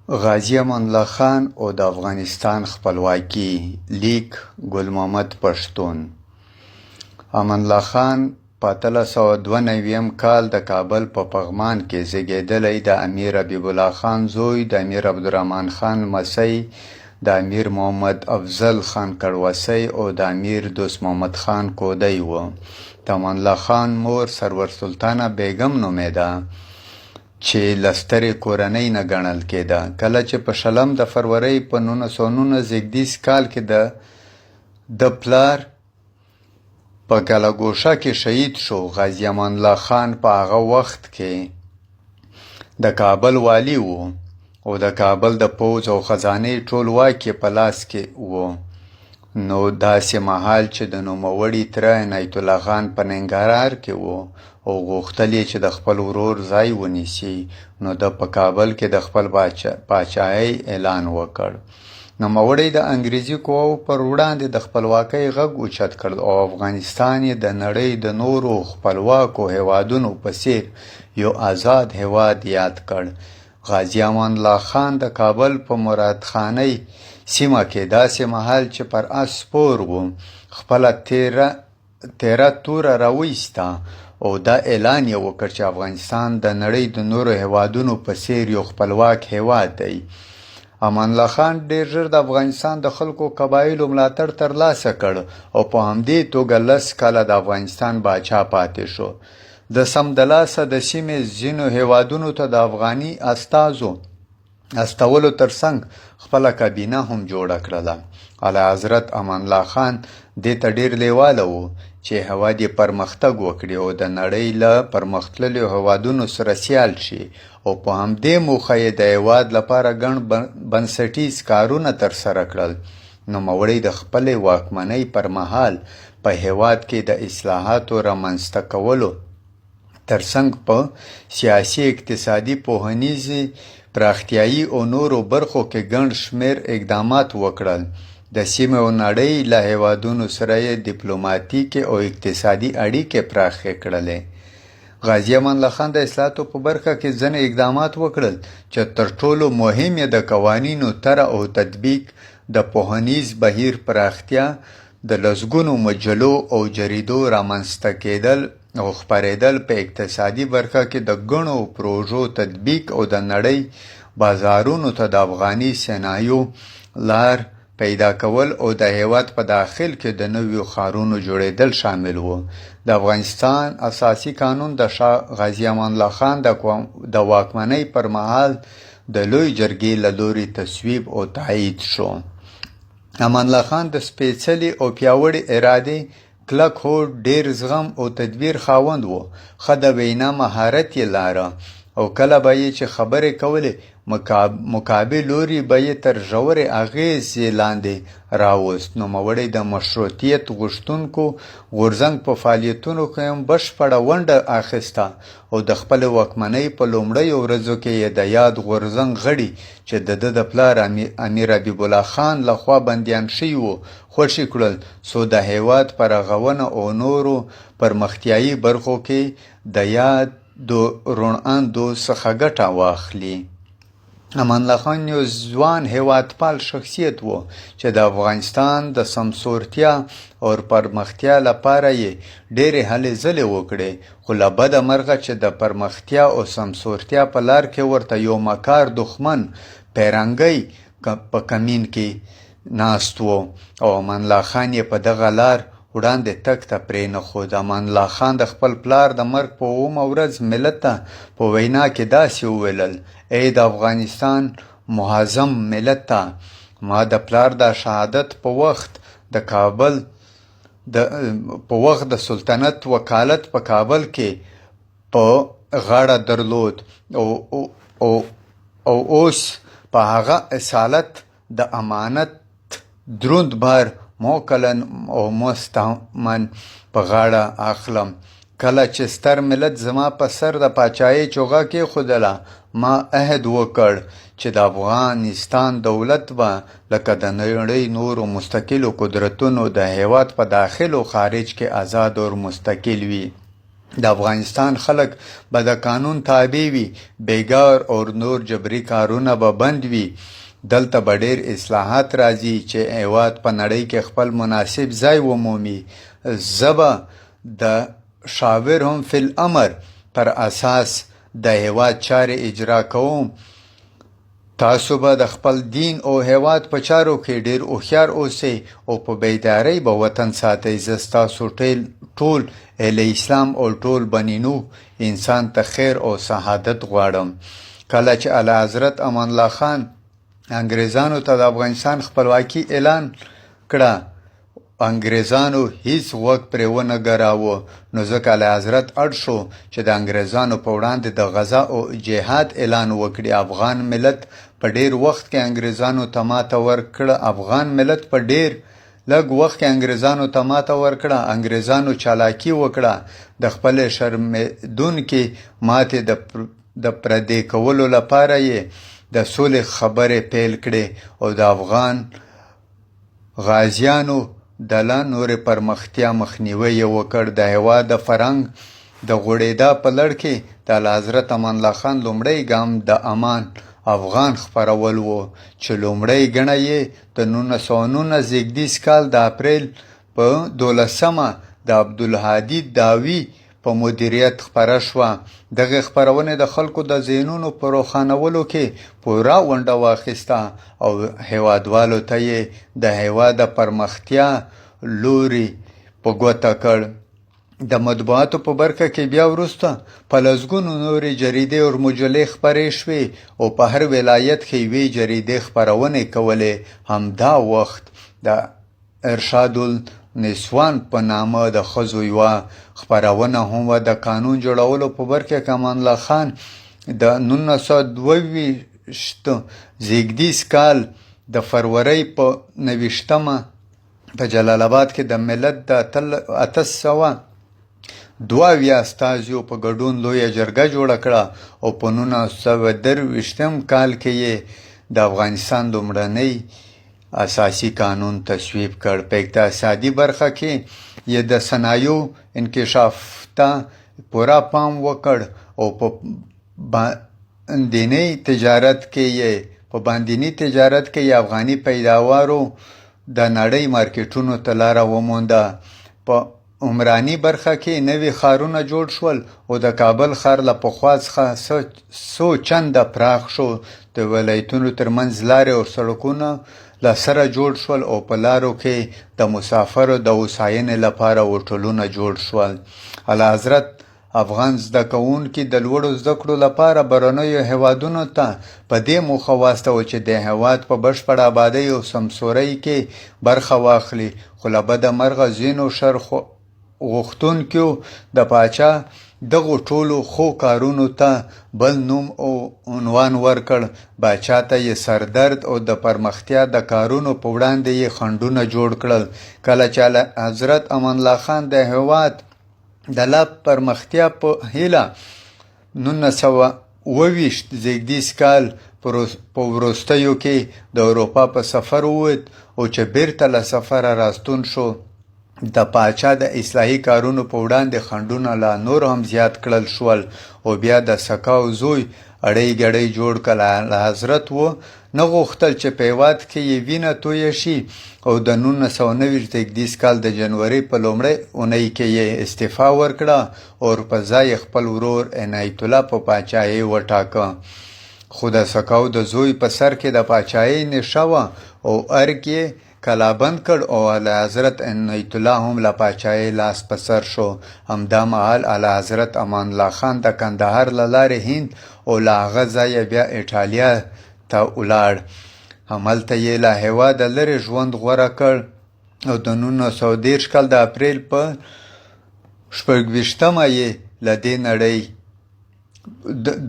غازی امان الله خان او د افغانستان خپلواکي لیک ګل محمد پښتون. امان الله خان په 1892 کال د کابل په پغمان کې زیږېدلی د امیر حبیب الله خان زوی، د امیر عبدالرحمن خان لمسی، د امیر محمد افضل خان کړوسی او د امیر دوست محمد خان کودی و. د امان الله خان مور سرور سلطانه بیگم نومېده چې له سترې کورنۍ نه ګڼل کېده. کله چې په 20 د فروری په 1919 کال کې د پلار په ګلهګوشه کې شهید شو. غازي امان الله خان په هغه وخت کې د کابل والی و او د کابل د پوځ او خزانې ټول واک یې په لاس کې و. نو داسې مهال چې د نوموړي تره عنایت الله خان په ننګرهار کې و او غوښتل یې چې د خپل ورور ځای ونیسي، نو د په کابل کې د خپل پاچاهۍ اعلان وکړ. نوموړی د انګریزي قواو پر وړاندې د خپلواکۍ غږ اوچت کړ او افغانستان یې د نړۍ د نورو خپلواکو هیوادونو په څیر یو آزاد هیواد یاد کړ. غازي امان الله خان د کابل په مرادخانۍ سیمه کې داسې مهال چې پر آس سپور و خپله تیره توره راویسته او دا اعلان یې وکړ چې افغانستان د نړۍ د نورو هیوادونو په څیر یو خپلواک هیواد دی. امان الله خان ډیر ژر د افغانستان د خلکو قبایلو ملاتړ ترلاسه کړ او په همدې توګه 10 کاله د افغانستان باچا پاتې شو. د سمدلاسه د سیمې ځینو هیوادونو ته د افغاني استولو ترڅنګ خپله کابینه هم جوړه کړله. اعلیحضرت امان الله خان دې ته ډیر لیواله و چې هیواد یې پرمختګ وکړي او د نړۍ له پرمختللو هیوادونو سره سیال شي او په همدې موخه یې د هیواد لپاره ګڼ بنسټیز کارونه ترسره کړل. نوموړی د خپلې واکمنۍ پر مهال په هیواد کې د اصلاحاتو رامنځته کولو ترڅنګ په سیاسي، اقتصادي، پوهنیزې، پراختیایي او نورو برخو کې ګڼ شمېر اقدامات وکړل. د سیمې او نړۍ له هیوادونو سره یې ډیپلوماتیکې او اقتصادي اړیکې پراخې کړلې. غازي امان الله خان د اصلاحاتو په برخه کې ځینې اقدامات وکړل چې تر ټولو مهم یې د قوانینو طرح او تطبیق، د پوهنیز بهیر پراختیا، د لسګونو مجلو او جریدو رامنځته کېدل او خپرېدل، په اقتصادي برخه کې د ګڼو پروژو تطبیق او د نړۍ بازارونو ته د افغاني صنایعو لار پیدا کول او د هیواد په داخل کې د نویو ښارونو جوړېدل شامل وو. د افغانستان اساسي قانون د شاه غازي امان الله خان د واکمنۍ پر مهال د لوی جرګې له لوري تصویب او تایید شو. امان الله خان د سپېڅلې او پیاوړې ارادې، کلک هوډ، ډیر زغم او تدبیر خاوند و. ښه د وینا مهارت یې لاره او کله به یې چې خبرې کولې مقابل لوري به یې تر ژورې اغېزې لاندې راوست. نوموړی د مشروطیت غوښتونکو غورځنګ په فعالیتونو کې هم بشپړه ونډه اخیسته او د خپلې واکمنۍ په لومړیو ورځو کې یې د یاد غورځنګ غړي چې د ده د پلار امیر حبیب الله خان لخوا بندیان شوي وو خوشي کړل څو د هیواد په رغونه او نورو پرمختیایي برخو کې د یاد روڼاندو څخه ګټه واخلي. امان الله خان یو ځوان هیوادپال شخصیت و چې د افغانستان د سمسورتیا او پرمختیا لپاره یې ډېرې هلې ځلې وکړې، خو له بده مرغه چې د پرمختیا او سمسورتیا په لار کې ورته یو مکار دښمن پیرنګی په کمین کې ناست و او امان الله خان یې په دغه لار وړاندې تګ ته پرېنښود. امان الله خان د خپل پلار د مرګ په 9مه ورځ ملت ته په وینا کې داسې وویلل: ای د افغانستان معظم ملته، ما د پلار د شهادت په وخت د سلطنت وکالت په کابل کې په غاړه درلود او اوس په هغه اصالت د امانت دروند بار موکلن او مستمن په غاړه اخلم. کله چې ستر ملت زما په سر د پاچاهۍ چوغه کېښودله، ما عهد وکړ چې د افغانستان دولت به لکه د نړۍ نورو مستقلو قدرتونو د هیواد په داخل او خارج کې آزاد او مستقل وي. د افغانستان خلک به د قانون تابع وي، بیګار او نور جبري کارونه به بند وي. دلته به ډېر اصلاحات راځي چې هیواد په نړۍ کې خپل مناسب ځای ومومي. زه به د شاورهم فی الامر پر اساس د هیواد چارې اجرا کوم. تاسو به د خپل دین او هیواد په چارو کې ډېر هوښیار اوسئ او په بیدارۍ به وطن ساتئ. زه ستاسو ټول اهل اسلام او ټول بني نوح انسان ته خیر او سعادت غواړم. کله چې اعلیحضرت امان الله خان انګریزانو ته د افغانستان خپلواکي اعلان کړه، انګریزانو هیڅ غوږ پرې ونه ګراوه، نو ځکه اعلیحضرت اړ شو چې د انګریزانو په وړاندې د غزا او جهاد اعلان وکړي. افغان ملت په ډېر وخت کې انګریزانو ته ماته ورکړه. افغان ملت په ډېر لږ وخت کې انګریزانو ته ماته ورکړه. انګریزانو چالاکي وکړه، د خپلې شرمېدونکې ماتې د پردې کولو لپاره یې د سولې خبرې پیل کړې او د افغان غازیانو د لا نورې پرمختیا مخنیوی یې وکړ. د هېواد د فرهنګ د غوړېدا په لړ کې د اعلیحضرت امان الله خان لومړی ګام د امان افغان خپرول و چې لومړی ګڼه یې د 1919 زېږدیز کال د اپریل په 12مه د عبدالهادي داوي په مدیریت خپره شوه. دغه خپرونې د خلکو د ذهنونو په روښانولو کې پوره ونډه واخیسته او هیوادوالو ته یې د هیواد د پرمختیا لوري په ګوته کړ. د مطبوعاتو په برخه کې بیا وروسته په لسګونو نورې جریدې او مجلې خپرې شوې او په هر ولایت کې یوې جریدې خپرونې کولې. همدا وخت د ارشاد النسوان په نامه د ښځو یوه خپرونه هم وه. د قانون جوړولو په برخه کې امان الله خان د 1922 زېږدیز کال د فروری په 29مه په جلال آباد کې د ملت د 872 استازیو په ګډون لویه جرګه جوړه کړه او په 1923 کال کې یې د افغانستان لومړنی اساسی قانون تصویب کړ. په اقتصادي برخه کې یې د صنایعو انکشاف ته پوره پام وکړ او په باندینی تجارت کې یې افغاني پیداوارو د نړۍ مارکیټونو ته لاره ومونده. په عمراني برخه کې نوي ښارونه جوړ شول او د کابل ښار له پخوا څخه څو چنده پراخ شو. د ولایتونو ترمنځ لارې او سړکونه له سره جوړ شول او په لارو کې د مسافرو د هوساینې لپاره هوټلونه جوړ شول. اعلیحضرت افغان زده کوونکي د لوړو زده کړو لپاره بهرنیو هیوادونو ته په دې موخه واستوه چې د هیواد په بشپړه ابادۍ او سمسورۍ کې برخه واخلي. خو له بده مرغه ځینو شر غوښتونکو د پاچا دغو ټولو ښو کارونو ته بل نوم او عنوان ورکړ. باچا ته یې سردرد او د پرمختیا د کارونو په وړاندې یې خنډونه جوړ کړل. کله چې حضرت امان الله خان د هیواد د لا پرمختیا په هیله 1920 زېږدیز کال په وروستیو کې د اروپا په سفر ووت او چې بیرته له سفره راستون شو، د پاچا د اصلاحي کارونو په وړاندې خنډونه لا نور هم زیات کړل شول او بیا د سکاو زوی اړی ګړی جوړ کړ. حضرت نه غوښتل چې په هېواد کې یې وینه تویه شي او د 1919 زېږدیز کال د جنوري په لومړۍ اونۍ کې یې استعفا ورکړه او په ځای خپل ورور عنایت الله په پاچاهۍ وټاکه. خو د سکاو د زوی په سر کې د پاچاهۍ نښه وه او ارګ یې کلابند کړ او اعلیحضرت عنایت الله هم له پاچاهۍ لاس په سر شو. همدا مهال اعلیحضرت امان الله خان د کندهار له لارې هند او له هغه ځایه بیا ایټالیا ته ولاړ. همالته یې له هېواده لرې ژوند غوره کړ او د 1930 کال د اپریل په 26مه یې له دې نړۍ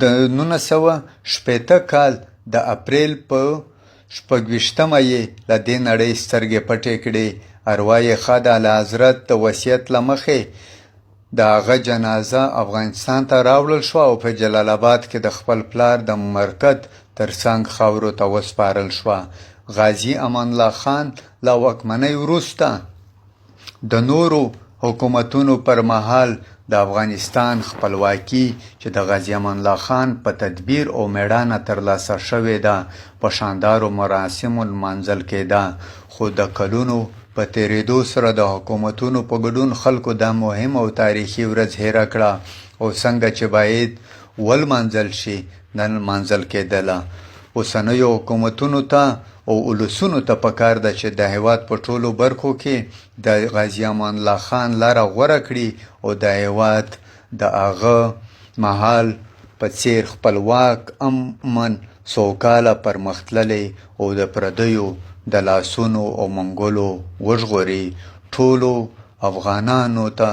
د 1960 کال د اپریل په 26مه یې له دې نړۍ سترګې پټې کړې. اروا یې ښه د اعلیحضرت د وصیت له مخې د هغه جنازه افغانستان ته راوړل شوه او په جلال آباد کې د خپل پلار د مرکد ترڅنګ خاورو ته وسپارل شوه. غازي امان الله خان له واکمنۍ وروسته د نورو حکومتونو پر مهال د افغانستان خپلواکي چې د غازی امان الله خان په تدبیر او میړانه ترلاسه شوې ده په شاندارو مراسمو لمانځل کېده، خو د کلونو په تېرېدو سره د حکومتونو په ګډون خلکو دا مهم او تاریخي ورځ هېره کړه او څنګه چې باید ولمانځل شي نه لمانځل کېدله. اوسنیو حکومتونو ته او ولسونو ته پکار ده چې د هېواد په ټولو برخو کې د غازی امان الله خان لاره غوره کړي او د هېواد د هغه مهال په څېر خپلواک، امن، سوکاله، پرمختللی او د پردیو د لاسونو او منګولو وژغوري. ټولو افغانانو ته،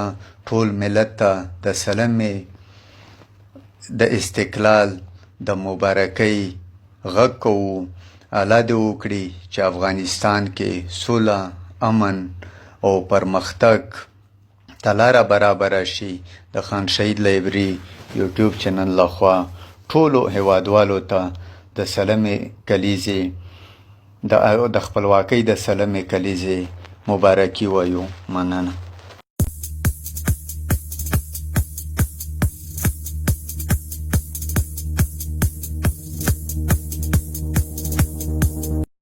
ټول ملت ته د سلمې د استقلال د مبارکۍ غږ کوو. الله دې وکړي چې افغانستان کې سوله، امن او پرمختګ ته لاره برابره شي. د خان شهید لایبري یوټیوب چینل لخوا ټولو هیوادوالو ته د سلمې کلیزې د خپلواکۍ د سلمې کلیزې مبارکي وایو. مننه.